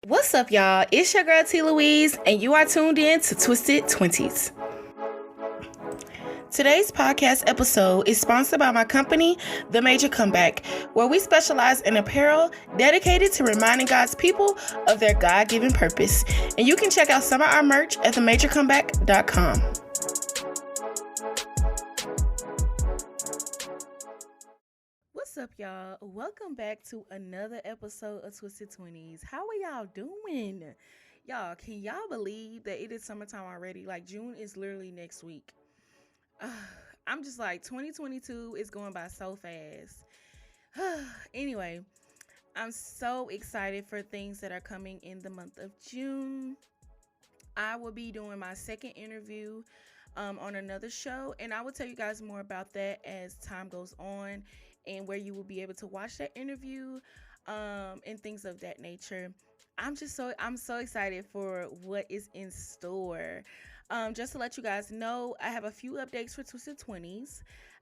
What's up, y'all? It's your girl T. Louise, and you are tuned in to Twisted Twenties. Today's podcast episode is sponsored by my company, The Major Comeback, where we specialize in apparel dedicated to reminding God's people of their God-given purpose. And you can check out some of our merch at themajorcomeback.com. What's up, y'all? Welcome back to another episode of Twisted Twenties. How are y'all doing? Y'all, can y'all believe that it is summertime already? Like, June is literally next week. I'm just like, 2022 is going by so fast. Anyway, I'm so excited for things that are coming in the month of June. I will be doing my second interview on another show, and I will tell you guys more about that as time goes on and where you will be able to watch that interview and things of that nature. I'm so excited for what is in store. Just to let you guys know, I have a few updates for Twisted 20s.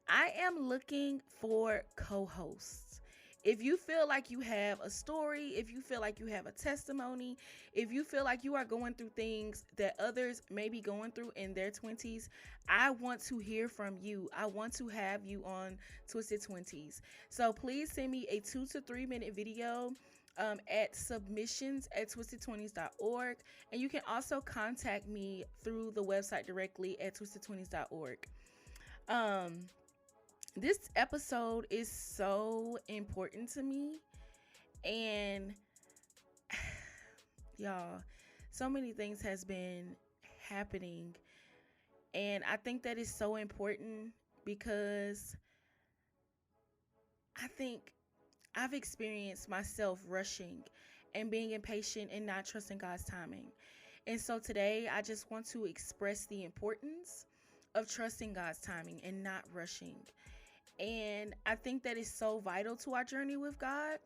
I am looking for co-hosts. If you feel like you have a story, if you feel like you have a testimony, if you feel like you are going through things that others may be going through in their 20s, I want to hear from you. I want to have you on Twisted 20s. So please send me a 2 to 3 minute video at submissions@twistedtwenties.org, and you can also contact me through the website directly at twistedtwenties.org. This episode is so important to me, and y'all, so many things has been happening, and I think that is so important because I think I've experienced myself rushing and being impatient and not trusting God's timing. And so today I just want to express the importance of trusting God's timing and not rushing. And I think that is so vital to our journey with God,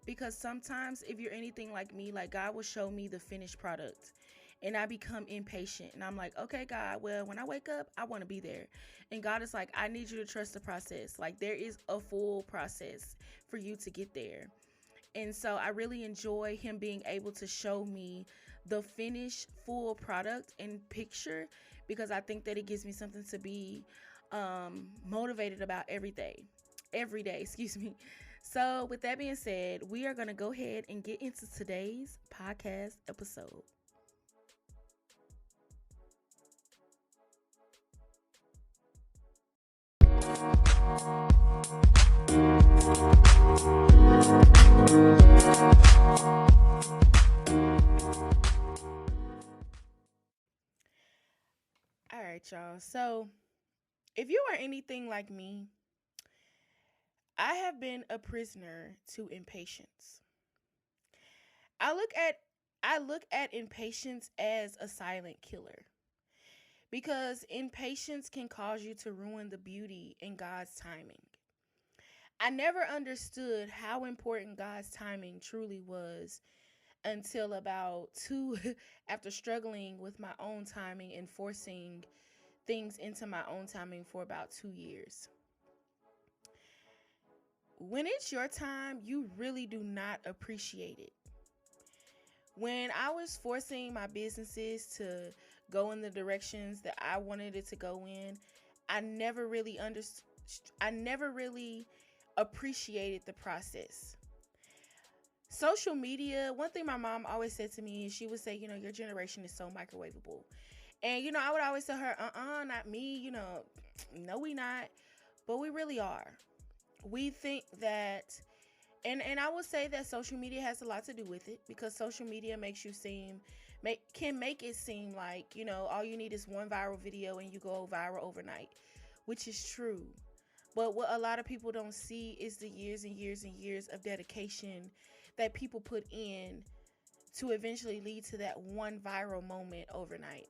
because sometimes if you're anything like me, like, God will show me the finished product and I become impatient, and I'm like, okay, God, well, when I wake up, I want to be there. And God is like, I need you to trust the process. Like, there is a full process for you to get there. And so I really enjoy him being able to show me the finished full product and picture, because I think that it gives me something to be motivated about every day, excuse me. So with that being said, we are going to go ahead and get into today's podcast episode. All right, y'all. So if you are anything like me, I have been a prisoner to impatience. I look at impatience as a silent killer, because impatience can cause you to ruin the beauty in God's timing. I never understood how important God's timing truly was until about after struggling with my own timing and forcing things into my own timing for about 2 years. When it's your time, you really do not appreciate it. When I was forcing my businesses to go in the directions that I wanted it to go in, I never really appreciated the process. Social media, one thing my mom always said to me, she would say, your generation is so microwavable. And, I would always tell her, not me, no, we not. But we really are. We think that, and I would say that social media has a lot to do with it, because social media can make it seem like, all you need is one viral video and you go viral overnight, which is true. But what a lot of people don't see is the years and years and years of dedication that people put in to eventually lead to that one viral moment overnight.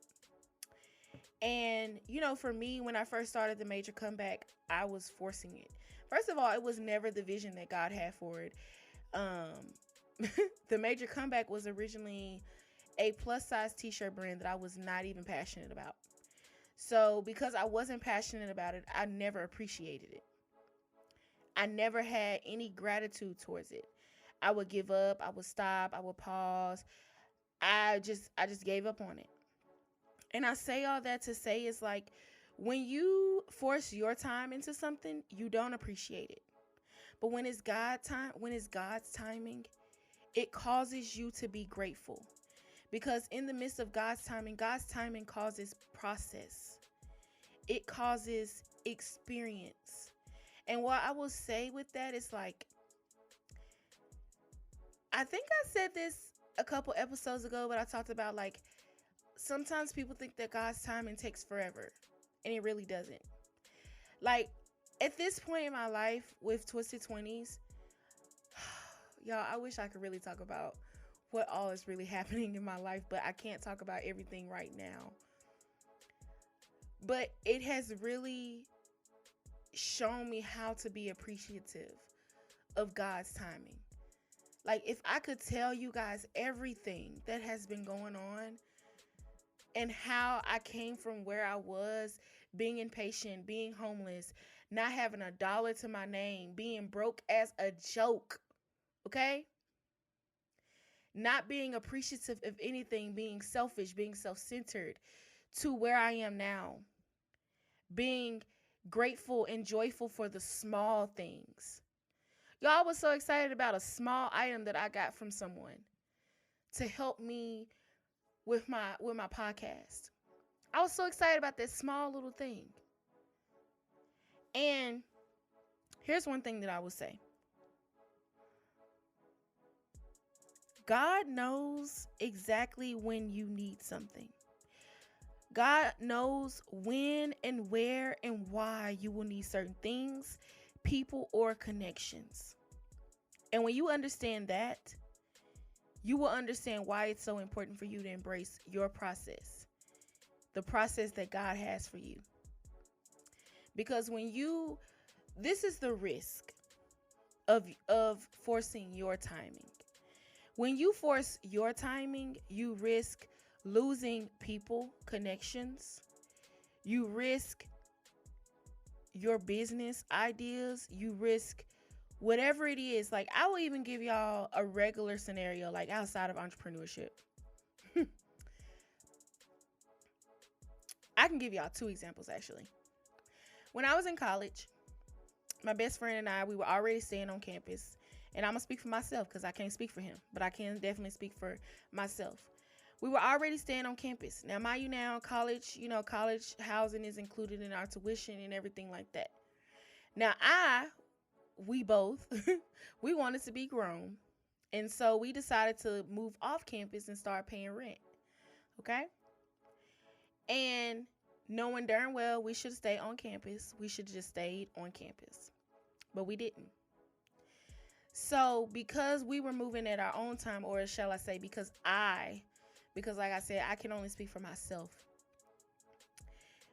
And, for me, when I first started the Major Comeback, I was forcing it. First of all, it was never the vision that God had for it. The Major Comeback was originally a plus-size t-shirt brand that I was not even passionate about. So because I wasn't passionate about it, I never appreciated it. I never had any gratitude towards it. I would give up, I would stop, I would pause. I just gave up on it. And I say all that to say is like, when you force your time into something, you don't appreciate it. But when it's God's timing, it causes you to be grateful. Because in the midst of God's timing causes process. It causes experience. And what I will say with that is like, I think I said this a couple episodes ago, but I talked about like, sometimes people think that God's timing takes forever, and it really doesn't. Like, at this point in my life with Twisted 20s, y'all, I wish I could really talk about what all is really happening in my life, but I can't talk about everything right now. But it has really shown me how to be appreciative of God's timing. Like, if I could tell you guys everything that has been going on and how I came from where I was, being impatient, being homeless, not having a dollar to my name, being broke as a joke, okay? Not being appreciative of anything, being selfish, being self-centered, to where I am now. Being grateful and joyful for the small things. Y'all, was so excited about a small item that I got from someone to help me with my podcast. I was so excited about this small little thing. And here's one thing that I will say. God knows exactly when you need something. God knows when and where and why you will need certain things, people, or connections. And when you understand that, you will understand why it's so important for you to embrace your process, the process that God has for you. Because this is the risk of forcing your timing. When you force your timing, you risk losing people, connections. You risk your business ideas. You risk whatever it is. Like, I will even give y'all a regular scenario, like outside of entrepreneurship. I can give y'all 2 examples, actually. When I was in college, my best friend and I, we were already staying on campus. And I'm going to speak for myself because I can't speak for him, but I can definitely speak for myself. We were already staying on campus. Now, mind you now, college housing is included in our tuition and everything like that. Now, we both, we wanted to be grown. And so we decided to move off campus and start paying rent. Okay? And knowing darn well we should stay on campus. We should just stayed on campus. But we didn't. So because we were moving at our own time, or shall I say, because like I said, I can only speak for myself.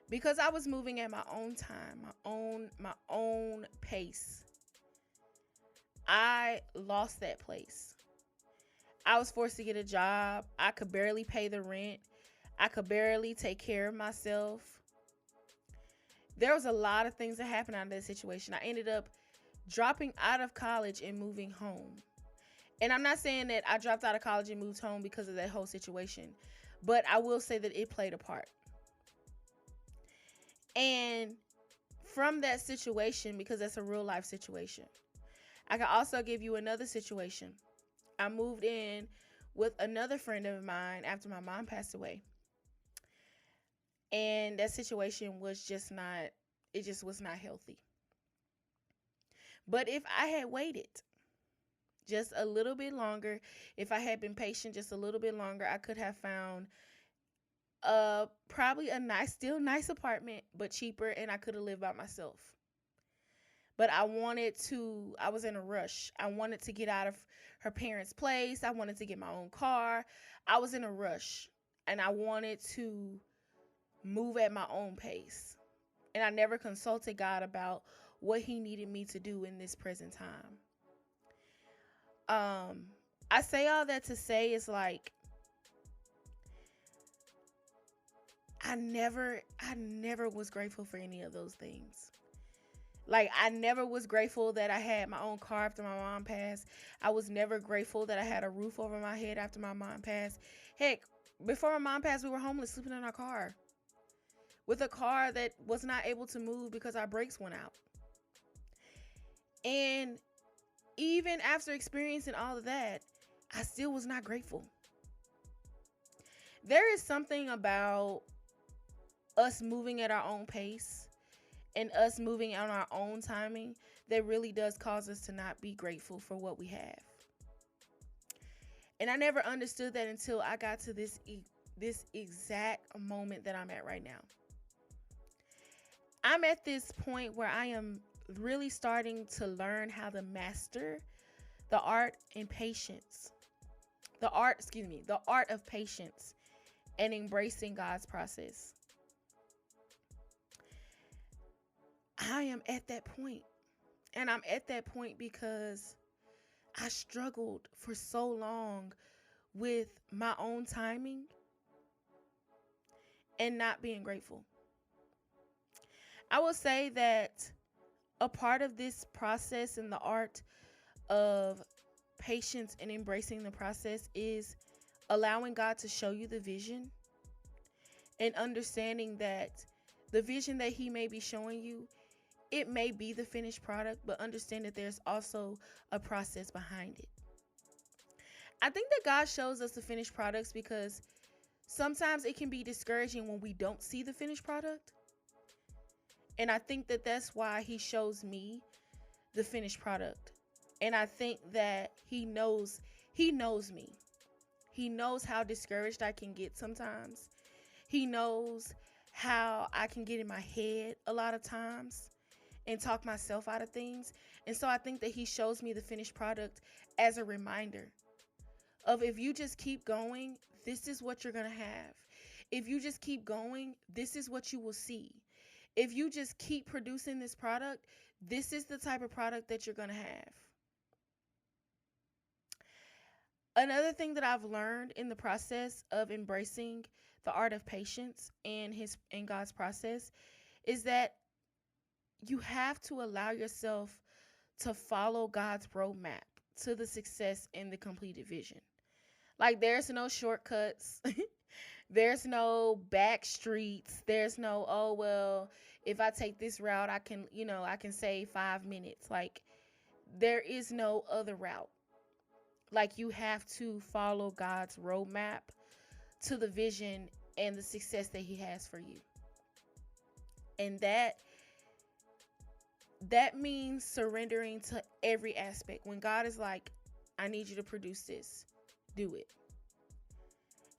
Because I was moving at my own time, my own pace, I lost that place. I was forced to get a job. I could barely pay the rent. I could barely take care of myself. There was a lot of things that happened out of that situation. I ended up dropping out of college and moving home. And I'm not saying that I dropped out of college and moved home because of that whole situation, but I will say that it played a part. And from that situation, because that's a real life situation, I can also give you another situation. I moved in with another friend of mine after my mom passed away. And that situation was just was not healthy. But if I had waited just a little bit longer, if I had been patient just a little bit longer, I could have found probably a still nice apartment, but cheaper, and I could have lived by myself. But I was in a rush. I wanted to get out of her parents' place. I wanted to get my own car. I was in a rush, and I wanted to move at my own pace. And I never consulted God about what he needed me to do in this present time. I say all that to say is like, I never was grateful for any of those things. Like, I never was grateful that I had my own car after my mom passed. I was never grateful that I had a roof over my head after my mom passed. Heck, before my mom passed, we were homeless, sleeping in our car with a car that was not able to move because our brakes went out. And even after experiencing all of that, I still was not grateful. There is something about us moving at our own pace and us moving on our own timing that really does cause us to not be grateful for what we have. And I never understood that until I got to this exact moment that I'm at right now. I'm at this point where I am really starting to learn how to master the art and patience. The art of patience and embracing God's process. I am at that point. And I'm at that point because I struggled for so long with my own timing and not being grateful. I will say that a part of this process and the art of patience and embracing the process is allowing God to show you the vision and understanding that the vision that He may be showing you, it may be the finished product, but understand that there's also a process behind it. I think that God shows us the finished products because sometimes it can be discouraging when we don't see the finished product. And I think that that's why He shows me the finished product. And I think that He knows me. He knows how discouraged I can get sometimes. He knows how I can get in my head a lot of times and talk myself out of things. And so I think that He shows me the finished product as a reminder of, if you just keep going, this is what you're going to have. If you just keep going, this is what you will see. If you just keep producing this product, this is the type of product that you're going to have. Another thing that I've learned in the process of embracing the art of patience and God's process is that you have to allow yourself to follow God's roadmap to the success and the completed vision. Like, there's no shortcuts. There's no back streets. There's no, oh, well, if I take this route, I can save 5 minutes. Like, there is no other route. Like, you have to follow God's roadmap to the vision and the success that He has for you. And that means surrendering to every aspect. When God is like, I need you to produce this, do it.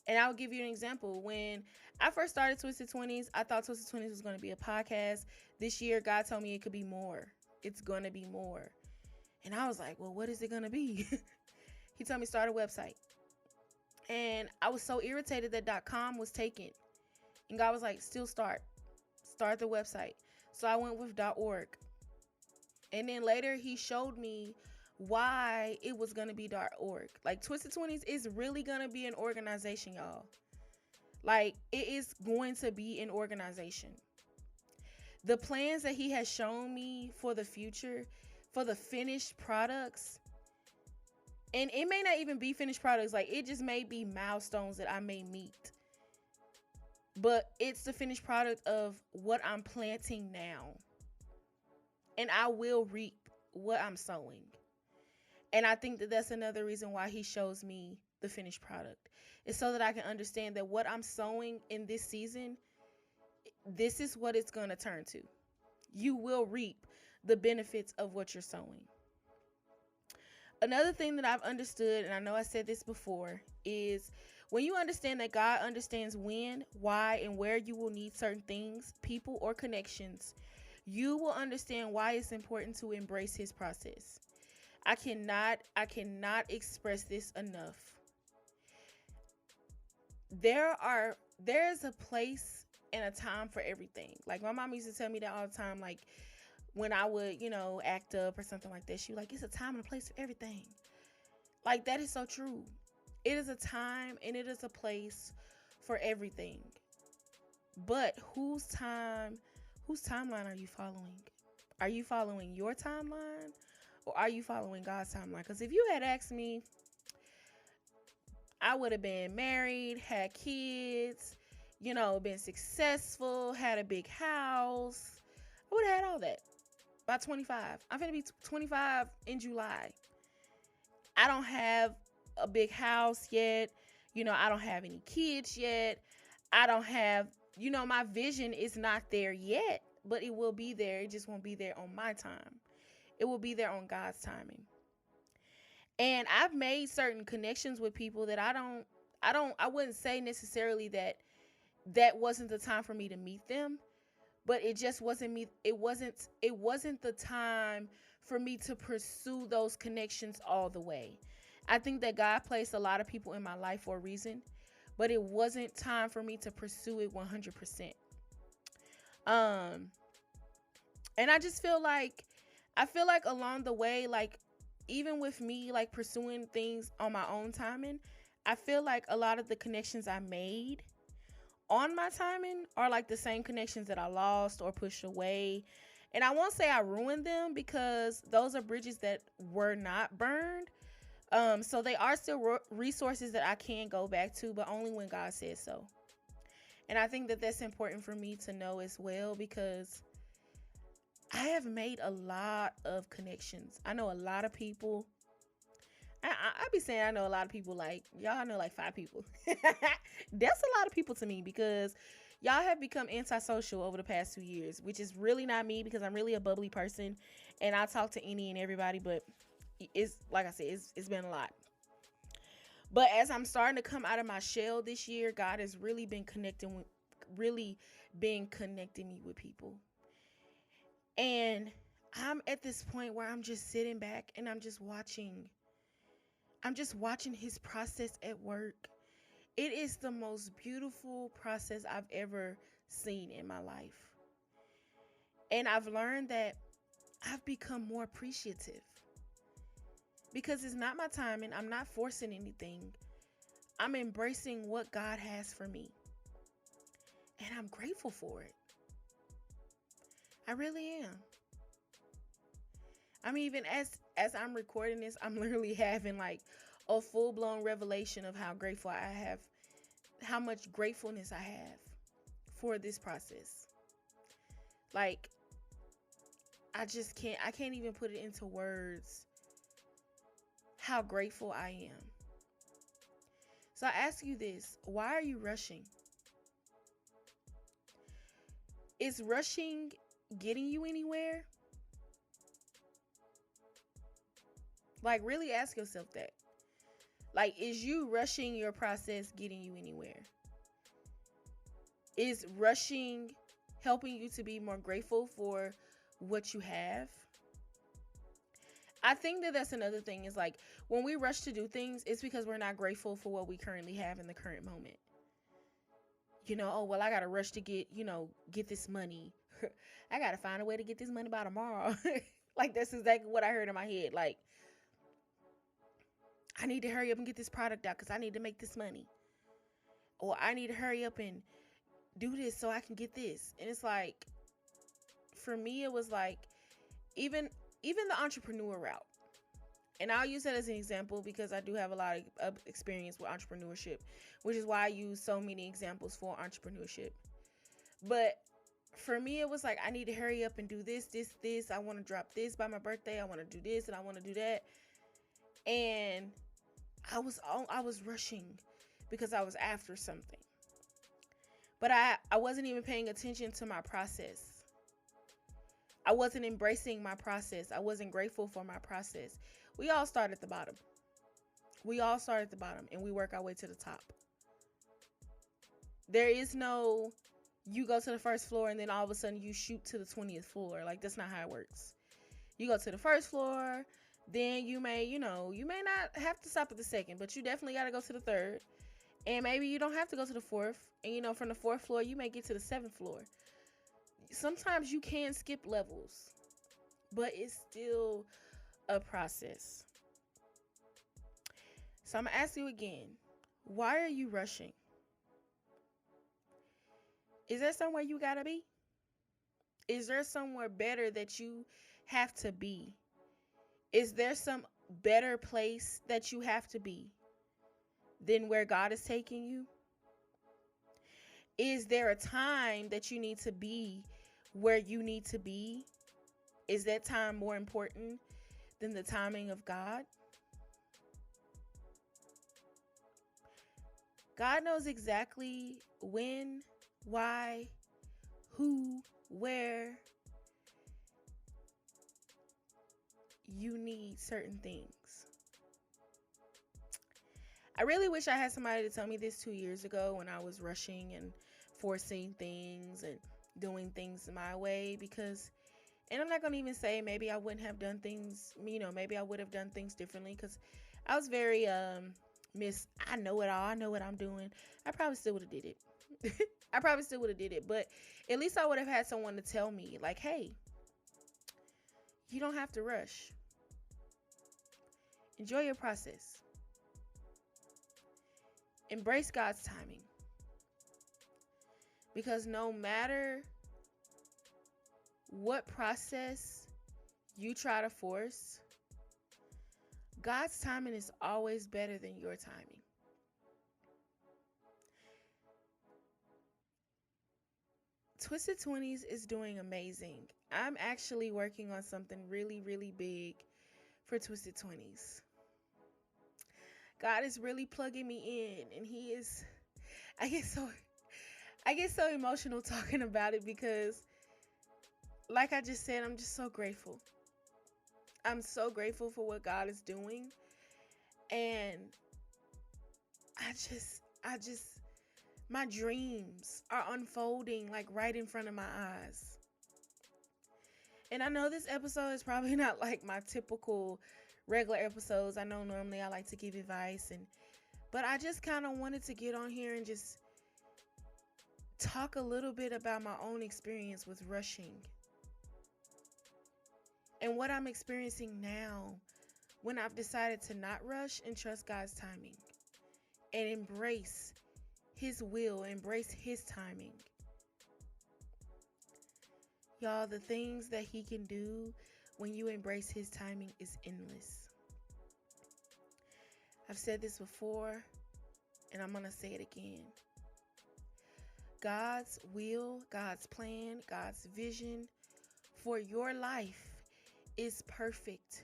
And I'll give you an example. When I first started Twisted 20s, I thought Twisted 20s was going to be a podcast. This year, God told me it could be more. It's going to be more. And I was like, well, what is it going to be? He told me start a website. And I was so irritated that .com was taken. And God was like, still start the website. So I went with .org. And then later He showed me why it was going to be .org. Like, Twisted 20s is really going to be an organization, y'all. Like, it is going to be an organization. The plans that He has shown me for the future, for the finished products, and it may not even be finished products. Like, it just may be milestones that I may meet. But it's the finished product of what I'm planting now. And I will reap what I'm sowing. And I think that that's another reason why He shows me the finished product. It's so that I can understand that what I'm sowing in this season, this is what it's going to turn to. You will reap the benefits of what you're sowing. Another thing that I've understood, and I know I said this before, is when you understand that God understands when, why, and where you will need certain things, people, or connections, you will understand why it's important to embrace His process. I cannot express this enough. There's a place and a time for everything. Like, my mom used to tell me that all the time. Like, when I would, act up or something like that, she was like, it's a time and a place for everything. Like, that is so true. It is a time and it is a place for everything. But whose timeline are you following? Are you following your timeline or are you following God's timeline? Because if you had asked me, I would have been married, had kids, been successful, had a big house. I would have had all that by 25. I'm going to be 25 in July. I don't have a big house yet. I don't have any kids yet. I don't have, my vision is not there yet, but it will be there. It just won't be there on my time. It will be there on God's timing. And I've made certain connections with people that I wouldn't say necessarily that wasn't the time for me to meet them, but it just wasn't me. It wasn't the time for me to pursue those connections all the way. I think that God placed a lot of people in my life for a reason, but it wasn't time for me to pursue it 100%. Um, and I feel like along the way, like even with me like pursuing things on my own timing, I feel like a lot of the connections I made on my timing are like the same connections that I lost or pushed away. And I won't say I ruined them because those are bridges that were not burned. So they are still resources that I can go back to, but only when God says so. And I think that that's important for me to know as well because I have made a lot of connections. I know a lot of people. I be saying I know a lot of people, like y'all know like 5 people. That's a lot of people to me because y'all have become antisocial over the past 2 years, which is really not me because I'm really a bubbly person and I talk to any and everybody, but it's like I said, it's been a lot. But as I'm starting to come out of my shell this year, God has really been connecting me with people. And I'm at this point where I'm just sitting back and I'm just watching. I'm just watching his process at work. It is the most beautiful process I've ever seen in my life. And I've learned that I've become more appreciative because it's not my time and I'm not forcing anything. I'm embracing what God has for me. And I'm grateful for it. I really am. I mean, even as I'm recording this, I'm literally having like a full-blown revelation of how grateful I have, how much gratefulness I have for this process. Like, I can't even put it into words how grateful I am. So I ask you this, why are you rushing? Is rushing getting you anywhere? Like, really ask yourself that. Like, is you rushing your process getting you anywhere? Is rushing helping you to be more grateful for what you have? I think that that's another thing is like when we rush to do things, it's because we're not grateful for what we currently have in the current moment. Oh, well, I got to rush to get this money. I got to find a way to get this money by tomorrow. Like, that's exactly what I heard in my head. Like, I need to hurry up and get this product out because I need to make this money. Or I need to hurry up and do this so I can get this. And it's like, for me, it was like, even the entrepreneur route. And I'll use that as an example because I do have a lot of experience with entrepreneurship, which is why I use so many examples for entrepreneurship. But for me, it was like, I need to hurry up and do this. I want to drop this by my birthday. I want to do this and I want to do that. And I was rushing because I was after something. But I wasn't even paying attention to my process. I wasn't embracing my process. I wasn't grateful for my process. We all start at the bottom. And we work our way to the top. There is no, you go to the first floor and then all of a sudden you shoot to the 20th floor. Like, that's not how it works. You go to the first floor, then you may not have to stop at the second, but you definitely got to go to the third. And maybe you don't have to go to the fourth. And, from the fourth floor, you may get to the seventh floor. Sometimes you can skip levels, but it's still a process. So I'm going to ask you again, why are you rushing? Is there somewhere you got to be? Is there somewhere better that you have to be? Is there some better place that you have to be than where God is taking you? Is there a time that you need to be where you need to be? Is that time more important than the timing of God? God knows exactly when, why, who, where you need certain things. I really wish I had somebody to tell me this 2 years ago when I was rushing and forcing things and doing things my way, because, and I'm not going to even say maybe I wouldn't have done things, maybe I would have done things differently, because I was very, I know it all. I know what I'm doing. I probably still would have did it. I probably still would have did it, but at least I would have had someone to tell me, like, hey, you don't have to rush. Enjoy your process. Embrace God's timing. Because no matter what process you try to force, God's timing is always better than your timing. Twisted 20s is doing amazing. I'm actually working on something really, really big for Twisted 20s. God is really plugging me in, and He is. I get so emotional talking about it because, like I just said, I'm just so grateful. I'm so grateful for what God is doing, and I just, my dreams are unfolding like right in front of my eyes. And I know this episode is probably not like my typical regular episodes. I know normally I like to give advice, but I just kind of wanted to get on here and just talk a little bit about my own experience with rushing and what I'm experiencing now when I've decided to not rush and trust God's timing and embrace His will, embrace His timing. Y'all, the things that He can do when you embrace His timing is endless. I've said this before, and I'm going to say it again. God's will, God's plan, God's vision for your life is perfect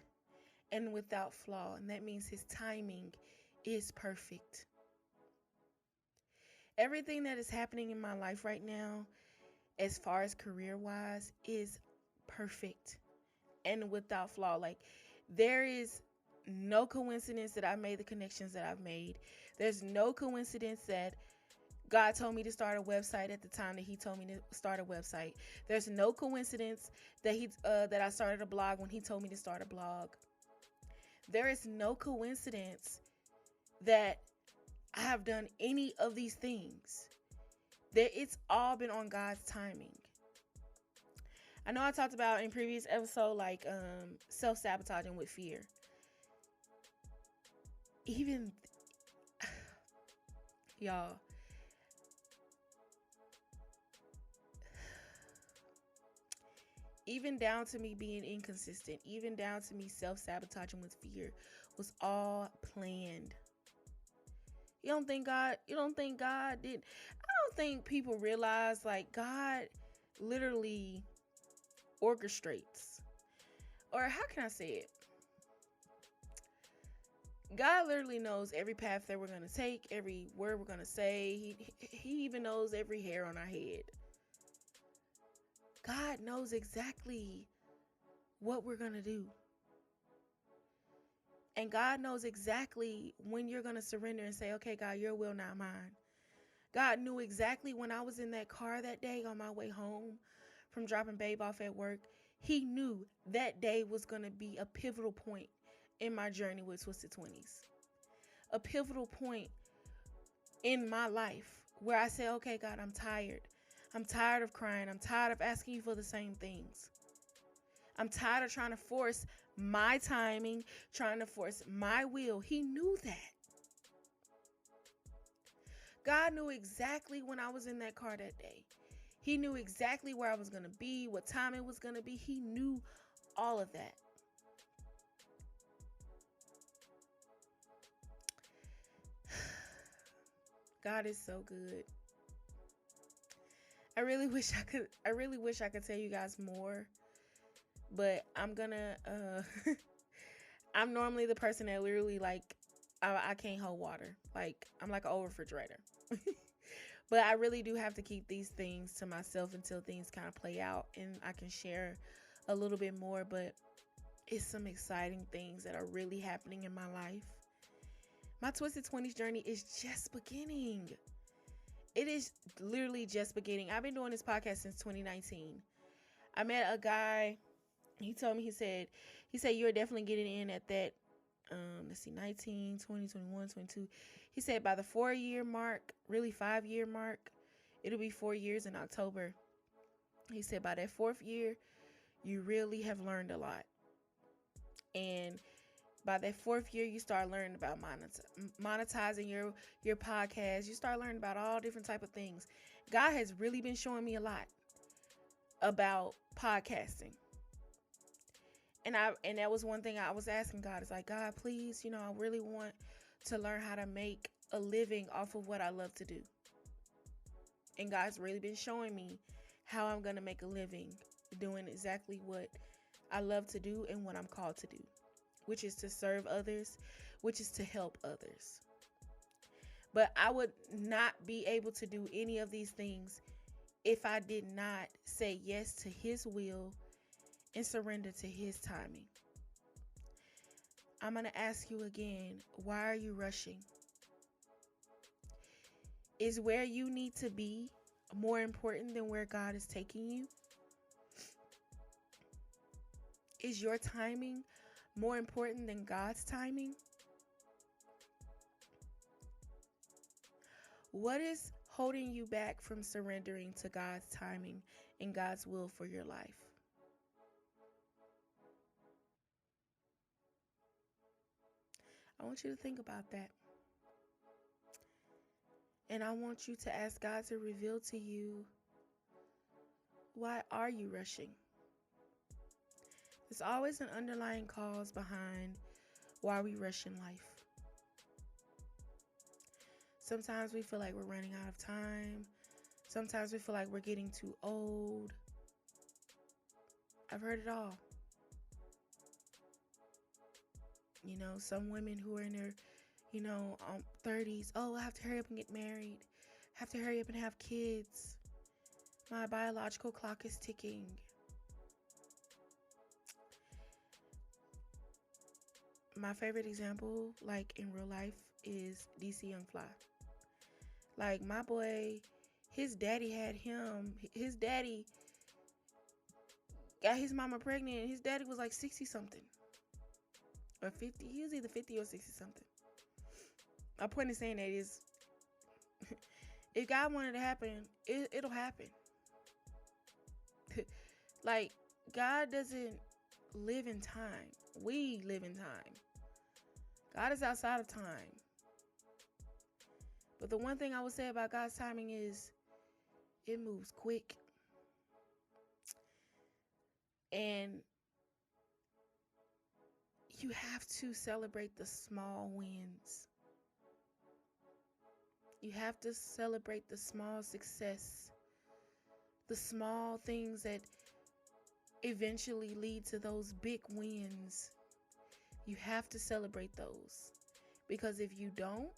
and without flaw. And that means His timing is perfect. Everything that is happening in my life right now, as far as career-wise, is perfect and without flaw. Like, there is no coincidence that I've made the connections that I've made. There's no coincidence that God told me to start a website at the time that He told me to start a website. There's no coincidence that that I started a blog when He told me to start a blog. There is no coincidence that I have done any of these things. That it's all been on God's timing. I know I talked about in previous episode like self-sabotaging with fear. Even y'all, even down to me being inconsistent, even down to me self-sabotaging with fear was all planned. You don't think God did? I don't think people realize like God literally orchestrates. Or how can I say it? God literally knows every path that we're going to take, every word we're going to say. He even knows every hair on our head. God knows exactly what we're going to do. And God knows exactly when you're going to surrender and say, okay, God, your will, not mine. God knew exactly when I was in that car that day on my way home from dropping Babe off at work. He knew that day was going to be a pivotal point in my journey with Twisted 20s. A pivotal point in my life where I say, okay, God, I'm tired. I'm tired of crying. I'm tired of asking you for the same things. I'm tired of trying to force my timing, trying to force my will. He knew that. God knew exactly when I was in that car that day. He knew exactly where I was going to be, what time it was going to be. He knew all of that. God is so good. I really wish I could tell you guys more, but I'm gonna I'm normally the person that literally like I can't hold water. Like I'm like an old refrigerator. But I really do have to keep these things to myself until things kind of play out and I can share a little bit more. But it's some exciting things that are really happening in my life. My Twisted 20s journey is just beginning. It is literally just beginning. I've been doing this podcast since 2019. I met a guy. He told me, he said, you're definitely getting in at that, let's see, 19, 20, 21, 22. He said by the 4 year mark, really 5 year mark, it'll be 4 years in October. He said by that fourth year, you really have learned a lot. And by that fourth year, you start learning about monetizing your podcast. You start learning about all different type of things. God has really been showing me a lot about podcasting. And that was one thing I was asking God. It's like, God, please, I really want to learn how to make a living off of what I love to do. And God's really been showing me how I'm going to make a living doing exactly what I love to do and what I'm called to do, which is to serve others, which is to help others. But I would not be able to do any of these things if I did not say yes to His will and surrender to His timing. I'm going to ask you again, why are you rushing? Is where you need to be more important than where God is taking you? Is your timing more important than God's timing? What is holding you back from surrendering to God's timing and God's will for your life? I want you to think about that. And I want you to ask God to reveal to you, why are you rushing? There's always an underlying cause behind why we rush in life. Sometimes we feel like we're running out of time. Sometimes we feel like we're getting too old. I've heard it all. Some women who are in their, 30s. Oh, I have to hurry up and get married. I have to hurry up and have kids. My biological clock is ticking. My favorite example, like in real life, is DC Young Fly. Like my boy, his daddy had him. His daddy got his mama pregnant. And his daddy was like 60 something or 50. He was either 50 or 60 something. My point is saying that is, if God wanted to happen, it'll happen. Like, God doesn't live in time. We live in time. God is outside of time. But the one thing I would say about God's timing is it moves quick. And you have to celebrate the small wins. You have to celebrate the small success, the small things that eventually lead to those big wins. You have to celebrate those, because if you don't,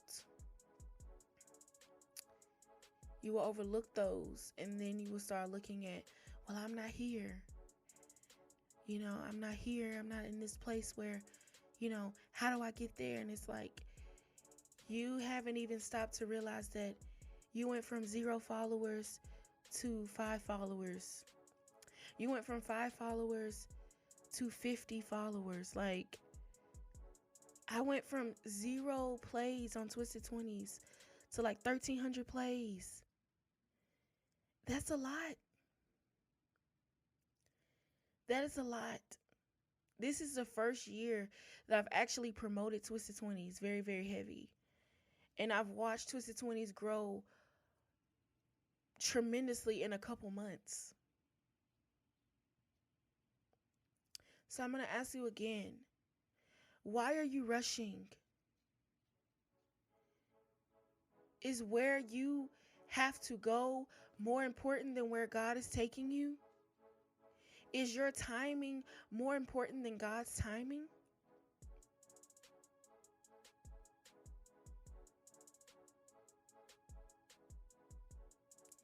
you will overlook those, and then you will start looking at, well, I'm not here. I'm not here. I'm not in this place where, how do I get there? And it's like, you haven't even stopped to realize that you went from 0 followers to 5 followers. You went from 5 followers to 50 followers. Like, I went from 0 plays on Twisted 20s to like 1,300 plays. That's a lot. That is a lot. This is the first year that I've actually promoted Twisted 20s very, very heavy. And I've watched Twisted 20s grow tremendously in a couple months. So I'm going to ask you again, why are you rushing? Is where you have to go more important than where God is taking you? Is your timing more important than God's timing?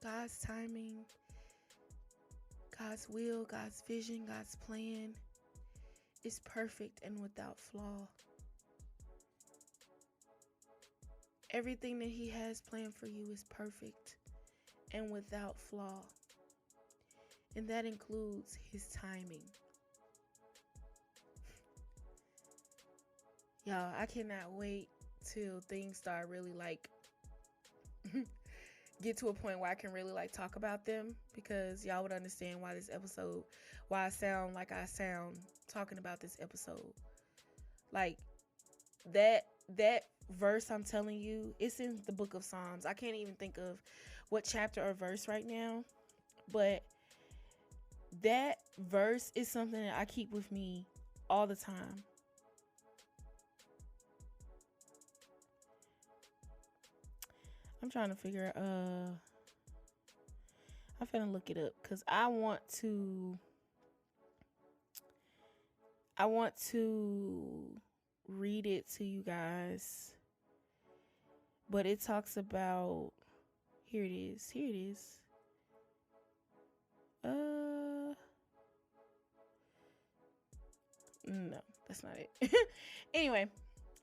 God's timing, God's will, God's vision, God's plan is perfect and without flaw. Everything that He has planned for you is perfect and without flaw. And that includes His timing. Y'all, I cannot wait till things start really like get to a point where I can really like talk about them, because y'all would understand why this episode, why I sound like I sound talking about this episode. Like that verse I'm telling you, it's in the book of Psalms. I can't even think of what chapter or verse right now, but that verse is something that I keep with me all the time. I'm trying to figure I'm finna look it up because I want to read it to you guys. But it talks about, here it is. No, that's not it. Anyway,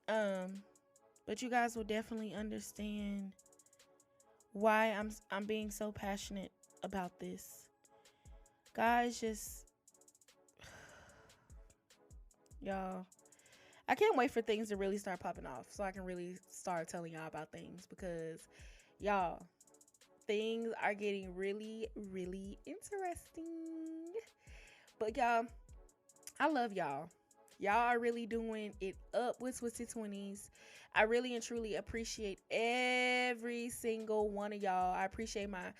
but you guys will definitely understand why I'm being so passionate about this. Guys, just y'all, I can't wait for things to really start popping off so I can really start telling y'all about things, because y'all, things are getting really, really interesting. But y'all, I love y'all. Y'all are really doing it up with Twisted 20s. I really and truly appreciate every single one of y'all. I appreciate my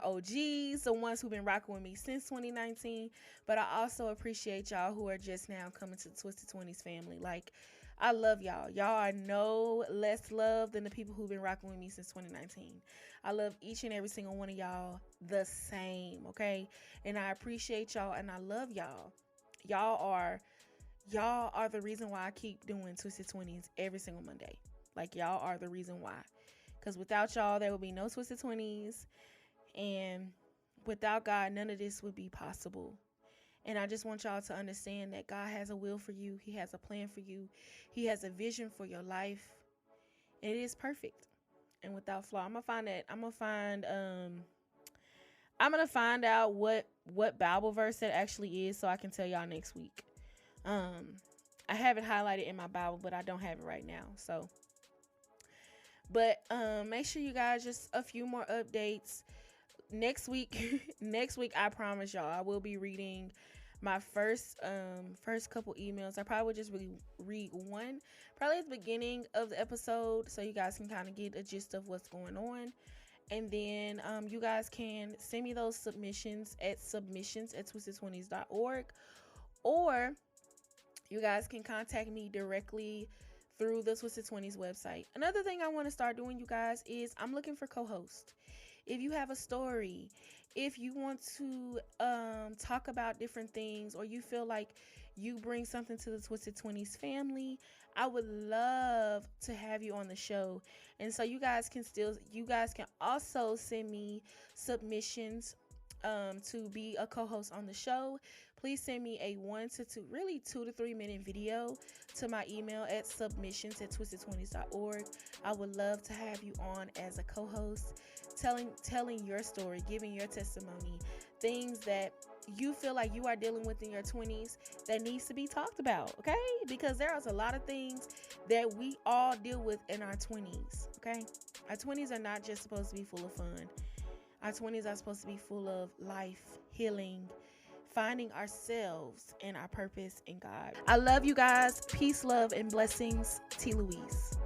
OGs, the ones who've been rocking with me since 2019. But I also appreciate y'all who are just now coming to the Twisted 20s family. Like, I love y'all. Y'all are no less loved than the people who've been rocking with me since 2019. I love each and every single one of y'all the same, okay? And I appreciate y'all and I love y'all. Y'all are the reason why I keep doing Twisted 20s every single Monday. Like, y'all are the reason why. Because without y'all, there would be no Twisted 20s. And without God, none of this would be possible. And I just want y'all to understand that God has a will for you. He has a plan for you. He has a vision for your life. And it is perfect and without flaw. I'm gonna find out what Bible verse that actually is, so I can tell y'all next week. I have it highlighted in my Bible, but I don't have it right now. So, but make sure you guys, just a few more updates next week. Next week, I promise y'all, I will be reading my first couple emails. I probably would just read one, probably at the beginning of the episode, so you guys can kind of get a gist of what's going on. And then you guys can send me those submissions at submissions@twisted20s.org, or you guys can contact me directly through the Twisted 20s website. Another thing I want to start doing, you guys, is I'm looking for co-hosts. If you have a story, if you want to talk about different things, or you feel like you bring something to the Twisted 20s family, I would love to have you on the show. And so you guys can also send me submissions to be a co-host on the show. Please send me a 2 to 3 minute video to my email at submissions@twisted20s.org. I would love to have you on as a co-host, telling your story, giving your testimony, things that you feel like you are dealing with in your 20s that needs to be talked about, okay? Because there's a lot of things that we all deal with in our 20s, okay? Our 20s are not just supposed to be full of fun. Our 20s are supposed to be full of life, healing, finding ourselves and our purpose in God. I love you guys. Peace, love, and blessings. T. Louise.